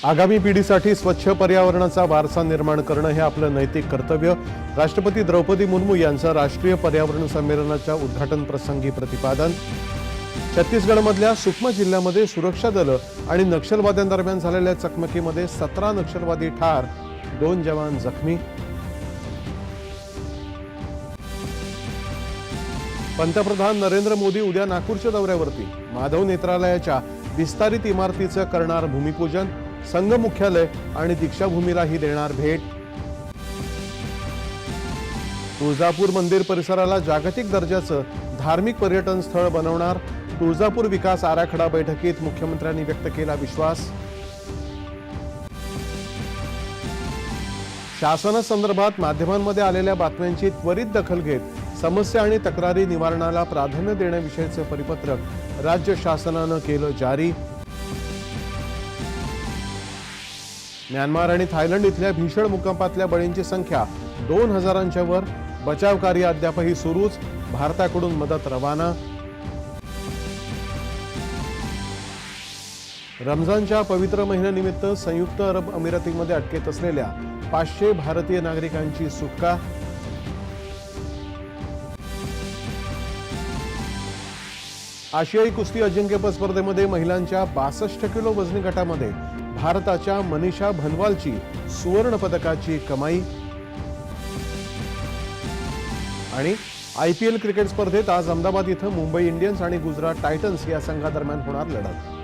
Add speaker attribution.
Speaker 1: आगामी पिढीसाठी स्वच्छ पर्यावरणाचा वारसा निर्माण करणं हे आपलं नैतिक कर्तव्य. राष्ट्रपती द्रौपदी मुर्मू यांचं राष्ट्रीय पर्यावरण संमेलनाच्या उद्घाटन प्रसंगी प्रतिपादन. छत्तीसगडमधल्या सुकमा जिल्ह्यामध्ये सुरक्षा दलं आणि नक्षलवाद्यांदरम्यान झालेल्या चकमकीमध्ये 17 नक्षलवादी ठार, 2 जवान जखमी. पंतप्रधान नरेंद्र मोदी उद्या नागपूरच्या दौऱ्यावरती. माधव नेत्रालयाच्या विस्तारित इमारतीचं करणार भूमिपूजन. संघ मुख्यालय आणि दीक्षाभूमीलाही देणार भेट. तुळजापूर मंदिर परिसराला जागतिक दर्जाचं धार्मिक पर्यटन स्थळ बनवणार. तुळजापूर विकास आराखडा बैठकीत मुख्यमंत्र्यांनी व्यक्त केला विश्वास. शासनासंदर्भात माध्यमांमध्ये आलेल्या बातम्यांची त्वरित दखल घेत समस्या आणि तक्रारी निवारणाला प्राधान्य देण्याविषयीचे परिपत्रक राज्य शासनानं केलं जारी. म्यानमार आणि थायलंड इथल्या भीषण भूकंपातल्या बळींची संख्या 2000च्या वर. बचाव कार्य अद्यापही सुरूच. भारताकडून मदत रवाना. रमजानच्या पवित्र महिन्यानिमित्त संयुक्त अरब अमिरातीमध्ये अटकेत असलेल्या 500 भारतीय नागरिकांची सुटका. आशियाई कुस्ती अजिंक्यपद स्पर्धेमध्ये महिलांच्या 62 किलो वजनी गटामध्ये भारताच्या मनीषा भनवालची सुवर्ण पदकाची कमाई. आणि IPL क्रिकेट स्पर्धेत आज अहमदाबाद इथं मुंबई इंडियन्स आणि गुजरात टायटन्स या संघादरम्यान होणार लढत.